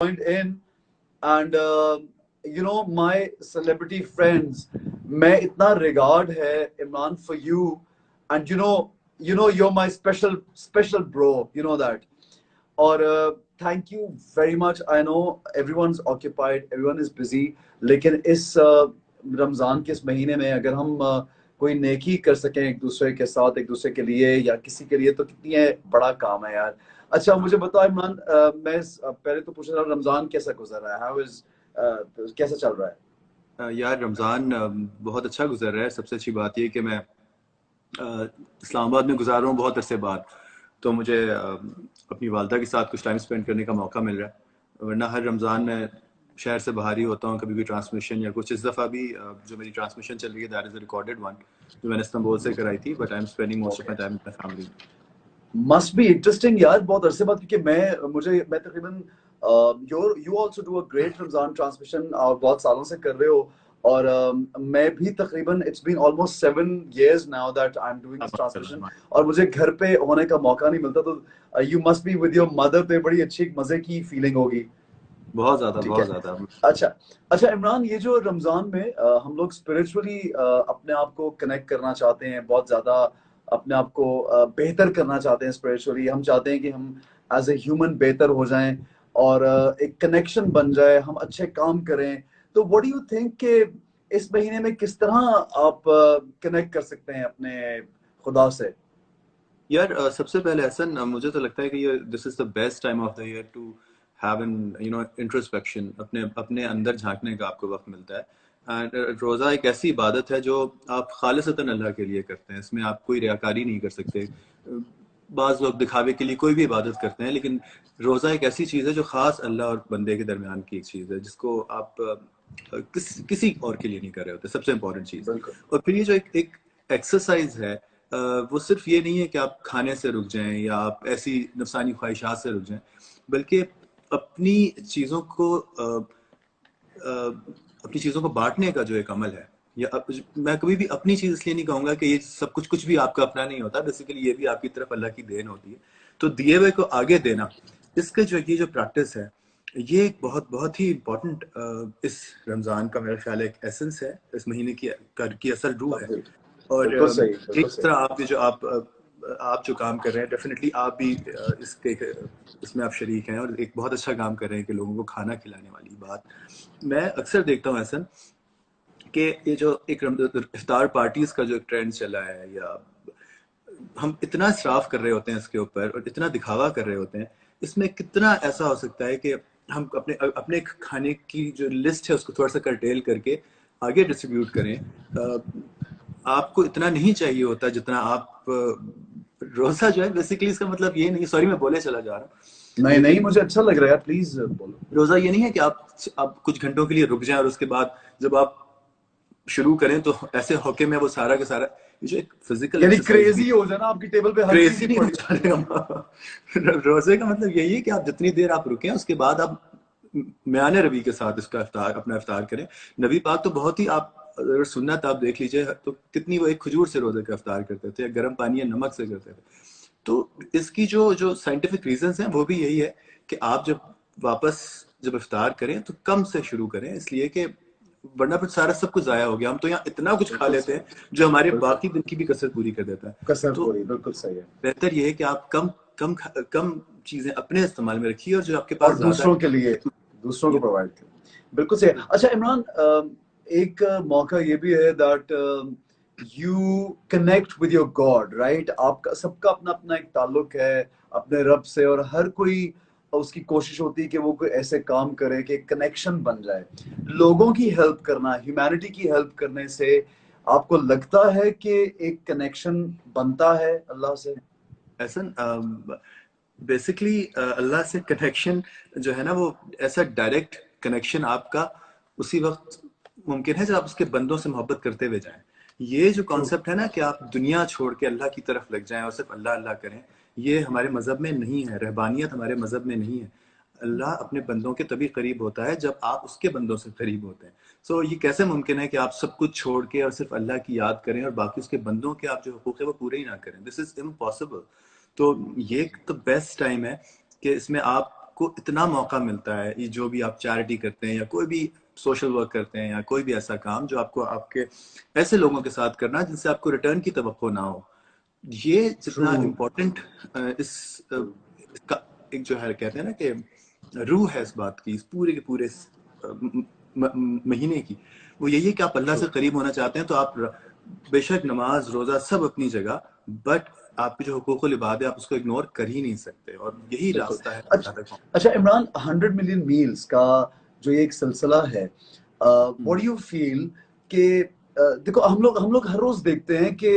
joined in and my celebrity friends, मैं इतना regard है Imran for you, and you're my special bro, you know that. और thank you very much. I know everyone's occupied, everyone is busy, लेकिन इस रमजान के इस महीने में अगर हम कोई नेकी कर सकें एक दूसरे के साथ, एक दूसरे के लिए या किसी के लिए, तो कितनी है बड़ा काम है यार। अच्छा मुझे बताओ इमरान, पहले तो पूछ रहा हूँ, रमजान कैसा गुजर रहा है? हाउ इज कैसा चल रहा है? यार रमज़ान बहुत अच्छा गुजर रहा है। सबसे अच्छी बात ये कि मैं इस्लामाबाद में गुजार रहा हूँ बहुत अरसे बाद, तो मुझे अपनी वालदा के साथ कुछ टाइम स्पेंड करने का मौका मिल रहा है। वरना हर रमज़ान में शहर से बाहर ही होता हूँ, कभी भी ट्रांसमिशन या कुछ। इस दफ़ा भी जो मेरी ट्रांसमिशन चल रही है that is a recorded one, जो मैंने इस्तांबुल से कराई थी, but I am spending most of my time with my family. Must be interesting यार, बहुत अरसे बाद, क्योंकि मैं तकरीबन you also do a great Ramzan transmission, और बहुत सालों से कर रहे हो। और मैं भी तकरीबन it's been almost 7 years now that I am doing this transmission, और मुझे घर पे होने का मौका नहीं मिलता। तो you must be with your mother, तो बड़ी अच्छी मजे की फीलिंग होगी। बहुत ज़्यादा, ठीक बहुत है। ज़्यादा। अच्छा इमरान, ये जो रमजान में हम लोग स्पिरिचुअली अपने आप को कनेक्ट करना चाहते हैं, बहुत ज्यादा अपने आप को बेहतर करना चाहते हैं स्पिरिचुअली। हम चाहते हैं कि हम एज ए ह्यूमन बेहतर हो जाएं, और एक कनेक्शन बन जाए, हम अच्छे काम करें। तो व्हाट डू यू थिंक कि इस महीने में किस तरह आप कनेक्ट कर सकते हैं अपने खुदा से? यार सबसे पहले एहसन, मुझे तो लगता है कि ये this is the best time of the year to have an introspection. अपने अपने अंदर झांकने का आपको वक्त मिलता है। एंड रोज़ा एक ऐसी इबादत है जो आप खालिसतन अल्लाह के लिए करते हैं। इसमें आप कोई रियाकारी नहीं कर सकते। बाज़ लोग दिखावे के लिए कोई भी इबादत करते हैं, लेकिन रोज़ा एक ऐसी चीज़ है जो ख़ास अल्लाह और बंदे के दरमियान की एक चीज़ है, जिसको आप किसी और के लिए नहीं कर रहे होते। सबसे इम्पोर्टेंट चीज़। और फिर ये जो एक एक्सरसाइज है, वो सिर्फ ये नहीं है कि आप खाने से रुक जाएं या आप ऐसी नफसानी ख्वाहिशात से रुक जाएं, बल्कि अपनी चीज़ों को अपनी चीज़ों को बांटने का जो एक अमल है। मैं कभी भी अपनी चीज़ इसलिए नहीं कहूँगा कि ये सब कुछ भी आपका अपना नहीं होता। बेसिकली ये भी आपकी तरफ अल्लाह की देन होती है। तो दिए हुए को आगे देना, इसका ये जो प्रैक्टिस है, ये एक बहुत ही इम्पोर्टेंट इस रमज़ान का मेरा ख्याल है एक एसेंस है, इस महीने की असल रूह है। और एक तरह आप जो काम कर रहे हैं, डेफिनेटली आप भी इसमें आप शरीक हैं, और एक बहुत अच्छा काम कर रहे हैं कि लोगों को खाना खिलाने वाली बात। मैं अक्सर देखता हूँ ऐसा कि ये जो एक इफ्तार पार्टीज का जो एक ट्रेंड चला है, या हम इतना इसराफ कर रहे होते हैं इसके ऊपर और इतना दिखावा कर रहे होते हैं, इसमें कितना ऐसा हो सकता है कि हम अपने अपने खाने की जो लिस्ट है उसको थोड़ा सा कर्टेल करके आगे डिस्ट्रीब्यूट करें। आपको इतना नहीं चाहिए होता जितना आप रोजा जो है, बेसिकली इसका मतलब ये नहीं, सॉरी मैं बोले चला जा रहा हूँ, नहीं नहीं, मुझे अच्छा लग रहा है यार, प्लीज बोलो। रोजा ये नहीं है कि आप कुछ घंटों के लिए रुक जाएं और उसके बाद जब आप शुरू करें तो ऐसे होके में वो सारा का सारा जो एक फिजिकल यानी एक्सरसाइज क्रेजी हो जाना, आपकी टेबल पे हर चीज क्रेजी ही नहीं हो पड़ी। जाएगा। रोजे का मतलब यही है कि आप जितनी देर आप रुके उसके बाद आप म्याने रवि के साथ इसका अपना इफ्तार करें। नबी पाक तो बहुत ही, आप अगर सुन्नत आप देख लीजिए तो कितनी, वो एक खजूर से रोजे का इफ्तार करते थे, गर्म पानी या नमक से करते थे। तो इसकी जो जो साइंटिफिक रीजंस हैं वो भी यही है कि आप जब इफ्तार करें तो कम से शुरू करें, इसलिए कि वरना फिर सारा सब कुछ जाया हो गया। हम तो यहाँ इतना कुछ खा लेते हैं जो हमारे बाकी दिन की भी कसर पूरी कर देता है। कसर तो पूरी, बिल्कुल सही है। बेहतर ये है कि आप कम चीजें अपने इस्तेमाल में रखिए, और जो आपके और पास ज्यादा दूसरों के लिए, दूसरों को है। प्रोवाइड करें, बिल्कुल सही है। अच्छा इमरान, एक मौका ये भी है that you connect with your God, right? आपका सबका अपना अपना एक ताल्लुक है अपने रब से, और हर कोई उसकी कोशिश होती है कि वो कोई ऐसे काम करे कि कनेक्शन बन जाए। लोगों की हेल्प करना, ह्यूमैनिटी की हेल्प करने से आपको लगता है कि एक कनेक्शन बनता है अल्लाह से? ऐसा बेसिकली अल्लाह से कनेक्शन जो है ना, वो ऐसा डायरेक्ट कनेक्शन आपका उसी वक्त मुमकिन है जब आप उसके बंदों से मोहब्बत करते हुए जाएं। ये जो ट्रू। कॉन्सेप्ट है ना कि आप दुनिया छोड़ के अल्लाह की तरफ लग जाएं और सिर्फ अल्लाह अल्लाह करें, ये हमारे मजहब में नहीं है। रहबानियत हमारे मजहब में नहीं है। अल्लाह अपने बंदों के तभी करीब होता है जब आप उसके बंदों से करीब होते हैं। सो ये कैसे मुमकिन है कि आप सब कुछ छोड़ के और सिर्फ अल्लाह की याद करें और बाकी उसके बंदों के आप जो हुकूक है वो पूरे ही ना करें? This is impossible. तो ये तो बेस्ट टाइम है कि इसमें आप आपको इतना मौका मिलता है, ये जो भी आप चैरिटी करते हैं या कोई भी सोशल वर्क करते हैं या कोई भी ऐसा काम जो आपको आपके ऐसे लोगों के साथ करना जिनसे आपको रिटर्न की तवक्को ना हो, ये जितना True. इम्पोर्टेंट इसका एक जो है कहते हैं ना कि रूह है इस बात की, इस पूरे के पूरे महीने की, वो यही है कि आप अल्लाह से करीब होना चाहते हैं तो आप बेशक नमाज रोजा सब अपनी जगह, बट आपके जो हुकूकुल इबाद है आप उसको इग्नोर कर ही नहीं सकते, और यही बिल्कुल। रास्ता है अच्छा, अल्लाह तक पहुंचने अच्छा इमरान, 100 मिलियन मील्स का जो ये एक सिलसिला है, का। व्हाट डू यू फील कि देखो हम लोग हर रोज देखते हैं कि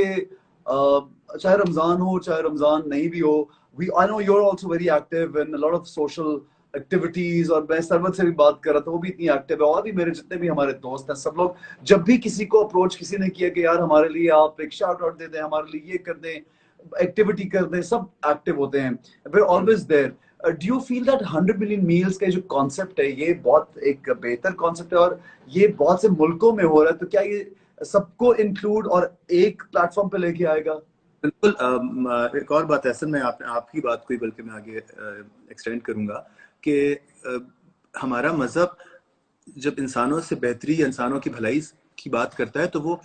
चाहे रमजान हो चाहे रमजान नहीं भी हो, we I know you are also very active in a lot of social activities, और मैं सरवत से भी बात कर रहा था, वो भी इतनी एक्टिव है, और भी मेरे जितने भी हमारे दोस्त हैं सब लोग, जब भी किसी को अप्रोच किसी ने किया कि यार हमारे लिए आप एक शाउट आउट दे दें, हमारे लिए ये कर दें, एक्टिविटी कर दें, सब एक्टिव होते हैं, we're always there. Do you feel that 100 million meals का जो कॉन्सेप्ट है ये बहुत एक बेहतर कॉन्सेप्ट है, और ये बहुत से मुल्कों में हो रहा है, तो क्या ये सबको इंक्लूड और एक प्लेटफॉर्म पे लेके आएगा? बिल्कुल। एक और बात है सर, मैं आपकी बात को ही बल्कि मैं आगे एक्सटेंड करूंगा कि हमारा मजहब जब इंसानों से बेहतरी या इंसानों की भलाई की बात करता है तो वो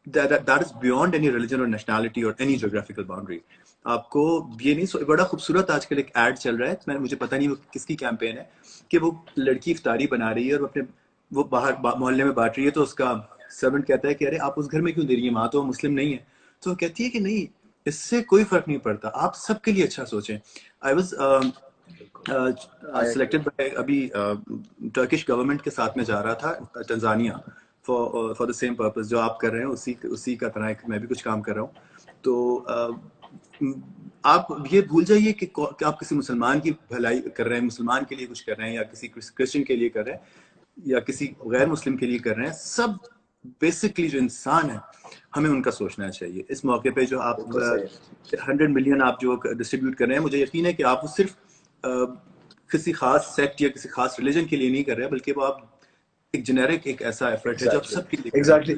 that is beyond any religion और नेशनैलिटी और एनी ज्योग्राफिकल बाउंड्री। आपको ये नहीं, बड़ा खूबसूरत आजकल एक एड चल रहा है, मैं मुझे पता नहीं वो किसकी कैंपेन है, कि वो लड़की इफ्तारी बना रही है और अपने वो बाहर मोहल्ले में बांट रही है, तो उसका सर्वेंट कहता है कि अरे आप उस घर में क्यों दे रही है, वहां तो मुस्लिम नहीं है। तो वो कहती है कि नहीं, इससे कोई फर्क नहीं पड़ता, आप सबके लिए अच्छा सोचें। I was I agree. Selected by अभी टर्किश गवर्नमेंट के साथ में जा रहा था Tanzania for the same purpose जो आप कर रहे हैं, उसी का तरह मैं भी कुछ काम कर रहा हूँ। तो आप ये भूल जाइए कि आप किसी मुसलमान की भलाई कर रहे हैं, मुसलमान के लिए कुछ कर रहे हैं, या किसी क्रिश्चियन के लिए कर रहे हैं या किसी गैर मुस्लिम के लिए कर रहे हैं, सब बेसिकली जो इंसान है हमें उनका सोचना चाहिए। इस मौके पे जो आप बिल्कुल सही है। 100 मिलियन आप जो डिस्ट्रीब्यूट कर रहे हैं, मुझे यकीन है कि आप वो सिर्फ किसी खास सेक्ट या किसी खास रिलीजन के लिए नहीं कर रहे हैं, बल्कि वो आप एक जेनेरिक एक ऐसा एफर्ट है जो आप Exactly. सबके लिए कर रहे Exactly.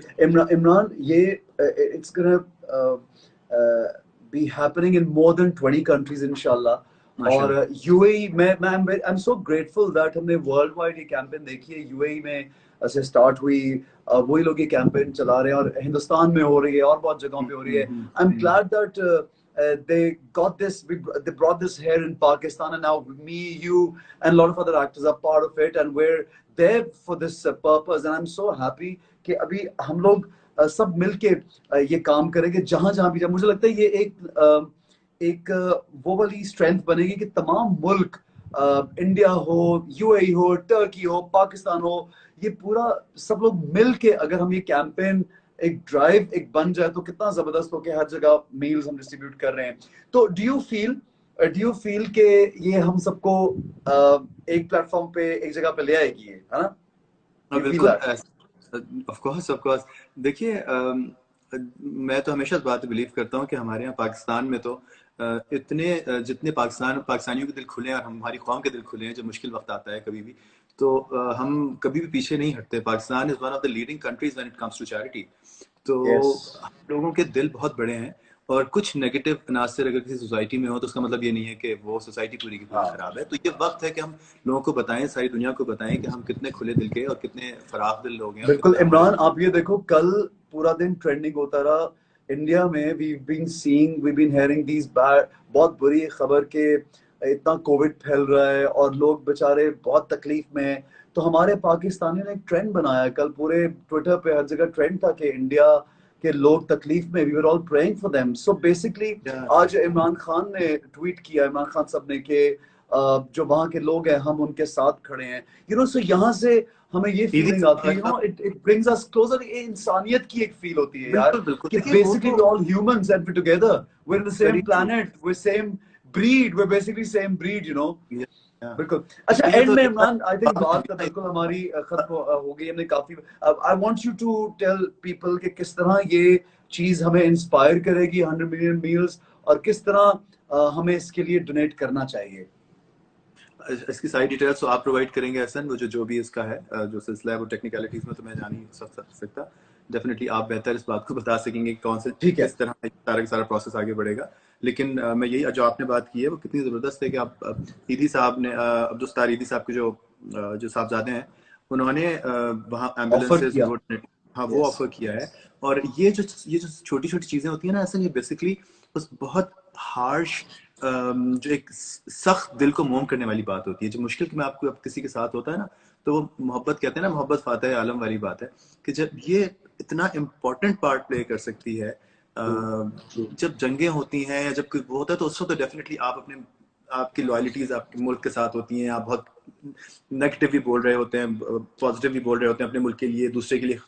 Imran, ये it's gonna be happening in more than 20 countries inshallah. हैं और माशाल्लाह। यूएई मैं I'm so grateful that हमने वर्ल्ड वाइड ये कैंपेन देखी है, यूएई में से स्टार्ट हुई, वही लोग ये कैंपेन चला रहे हैं, और हिंदुस्तान में हो रही है और बहुत जगहों पे हो रही है। I am glad that they got this, they brought this here in Pakistan, and now me, you, and a lot of other actors are part of it, and we're there for this purpose, and I'm so happy कि अभी हम लोग सब मिलके ये काम करेंगे जहां जहां भी जाए। मुझे लगता है ये एक वो वाली स्ट्रेंथ बनेगी कि तमाम मुल्क, इंडिया हो, यूएई हो, टर्की हो, पाकिस्तान हो, ये पूरा सब लोग मिल के अगर हम ये कैंपेन एक ड्राइव एक बन जाए तो कितना जबरदस्त हो कि हर जगह मील्स हम डिस्ट्रीब्यूट कर रहे हैं। तो डू यू फील कि ये हम सबको एक प्लेटफॉर्म पे एक जगह पे ले आएगी, ये है ना? हाँ यू फील बिल्कुल, that? Of course of course. देखिए मैं तो हमेशा इस बात पे बिलीव करता हूँ कि हमारे यहाँ पाकिस्तान में तो जितने पाकिस्तानियों के दिल खुले हैं और हमारी कौम के दिल खुले हैं, जब मुश्किल वक्त आता है कभी भी, तो हम कभी भी पीछे नहीं हटते। Pakistan is one of the leading countries when it comes to charity. तो यस। हम लोगों के दिल बहुत बड़े हैं, और कुछ नेगेटिव अनासर अगर किसी सोसाइटी में हो तो उसका मतलब ये नहीं है कि वो सोसाइटी पूरी की पूरी हाँ, खराब है। तो ये वक्त है कि हम लोगों को बताएं, सारी दुनिया को बताएं कि हम कितने खुले दिल के और कितने फराख दिल लोग हैं, और बिल्कुल कितना हमारे इमरान, आप ये देखो कल पूरा दिन ट्रेंडिंग होता रहा इंडिया में, we been hearing these bad, बहुत बुरी खबर के इतना कोविड फैल रहा है और लोग बेचारे बहुत तकलीफ में हैं। तो हमारे पाकिस्तानी ने एक ट्रेंड बनाया, कल पूरे ट्विटर पे हर जगह ट्रेंड था कि इंडिया के लोग तकलीफ में, we were all praying for them. So basically आज इमरान खान ने ट्वीट किया, इमरान खान साहब ने, कि जो वहाँ के लोग हैं हम उनके साथ खड़े हैं, सो यहाँ से हमें ये ईदी फीलिंग आती है, इट ब्रिंग्स अस क्लोजर, इंसानियत की एक फील होती है यार, बिल्कुल बिल्कुल। कि देखिए वो बेसिकली तो we all humans and we together, we in the same very true. Planet, we same breed, we basically same breed. बिल्कुल। अच्छा, देखिए ये एंड तो में ये इमरान, आई थिंक बात बात हमेशा बिल्कुल हमारी खत्म हो गई, हमने काफी, I want you to tell people कि किस तरह ये चीज हमें इंस्पायर करेगी, 100 मिलियन मील्स, और किस तरह हमें इसके लिए डोनेट करना चाहिए। इसकी सारी डिटेल्स तो आप प्रोवाइड करेंगे एहसन, वो जो भी इसका है जो सिलसिला है, वो टेक्निकलिटीज में तो मैं जान ही सकता। डेफिनेटली आप बेहतर इस बात को बता सकेंगे कि कौन से ठीक है। किस तरह सारा का सारा प्रोसेस आगे बढ़ेगा। लेकिन मैं यही जो आपने बात की है वो कितनी ज़बरदस्त है कि आप ईदी साहब ने अब्दुल ईदी साहब के जो साहबजादे हैं उन्होंने वहाँ ऑफर एम्बुलेंसेज किया। हाँ वो यस। ऑफर किया है। और ये जो छोटी छोटी चीजें होती है ना, असल ये बेसिकली उस बहुत हार्श जो एक सख्त दिल को मोम करने वाली बात होती है, जो मुश्किल में आपको किसी के साथ होता है ना, तो वो मोहब्बत कहते हैं ना, मोहब्बत फातह आलम वाली बात है कि जब ये इतना इम्पोर्टेंट पार्ट प्ले कर सकती है जब जंगें होती हैं या जब कोई वो होता है, तो उस वक्त तो डेफिनेटली आप अपने आपकी लॉयल्टीज आपके मुल्क के साथ होती हैं, आप बहुत नेगेटिव भी बोल रहे होते हैं, पॉजिटिव भी बोल रहे होते हैं अपने मुल्क के लिए, दूसरे के लिए।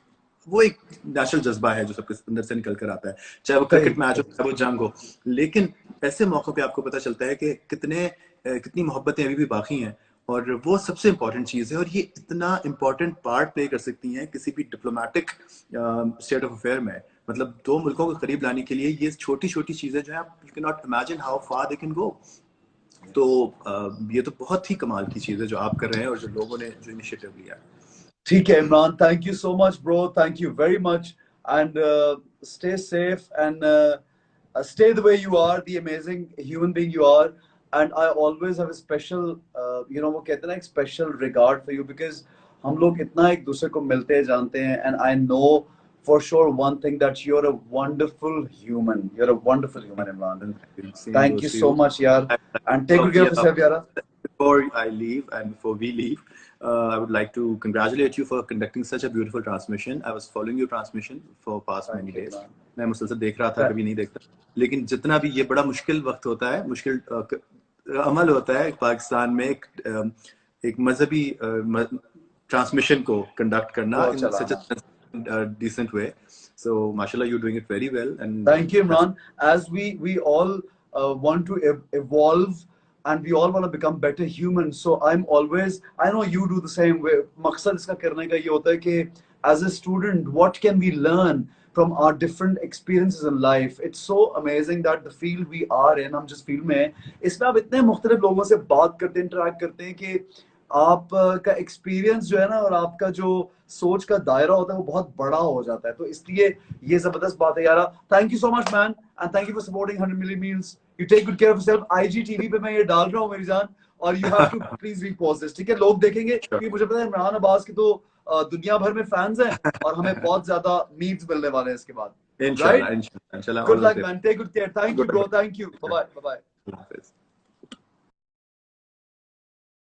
वो एक नेचुरल जज्बा है जो सबके अंदर से निकल कर आता है, चाहे वो सही। क्रिकेट मैच हो चाहे वो जंग हो। लेकिन ऐसे मौकों पे आपको पता चलता है कि कितनी मोहब्बतें अभी भी बाकी हैं, और वो सबसे इंपॉर्टेंट चीज है। और ये इतना इंपॉर्टेंट पार्ट प्ले कर सकती हैं किसी भी डिप्लोमेटिक स्टेट ऑफ अफेयर में। मतलब दो मुल्कों को करीब लाने के लिए ये छोटी छोटी चीजें जो है, you can not imagine how far they can go. तो ये तो बहुत ही कमाल की चीज है जो आप कर रहे हैं और जो लोगों ने जो इनिशिएटिव लिया है। ठीक है Imran, thank you so much bro, thank you very much, and stay safe and stay the way you are, the amazing human being you are. And I always have a special वो कहते हैं ना, एक special regard for you, because हम लोग इतना एक दूसरे को मिलते हैं, जानते हैं, and I know for sure one thing, that you're a wonderful human. You're a wonderful human, Imran. Same Thank goes you to so you. much yaar, and take good care of yourself यार. Before I leave and before we leave, I would like to congratulate you for conducting such a beautiful transmission. I was following your transmission for past many days. मैं मुसलसल देख रहा था, कभी नहीं देखता, लेकिन जितना भी ये बड़ा मुश्किल वक्त होता है, मुश्किल अमल होता है पाकिस्तान में एक मजहबी ट्रांसमिशन को कंडक्ट करना in such a decent way. So, mashallah, you're doing it very well. And thank you, Imran. As we all want to evolve, and we all want to become better humans. So I'm always, I know you do the same way. मकसद इसका करने का ये होता है कि as a student, what can we learn from our different experiences in life? It's so amazing that the field we are in, हम जिस field में हैं, इसमें आप इतने मुख्तलिफ लोगों से बात करते हैं, interact करते हैं कि आपका एक्सपीरियंस जो है ना, और आपका जो सोच का दायरा होता है, वो बहुत बड़ा हो जाता है. तो इसलिए ये जबरदस्त बात है यार. Thank you so much man, and thank you for supporting 100 million meals. You take good care of yourself. IGTV पे मैं ये डाल रहा हूँ मेरी जान, और you have to please repost this, ठीक है? लोग देखेंगे, क्योंकि मुझे पता है इमरान अब्बास की तो दुनिया भर में फैंस हैं, और हमें बहुत ज्यादा मीम्स मिलने वाले हैं इसके बाद. Inshallah, inshallah. Good luck man, take good care. Thank you bro, thank you. Bye bye.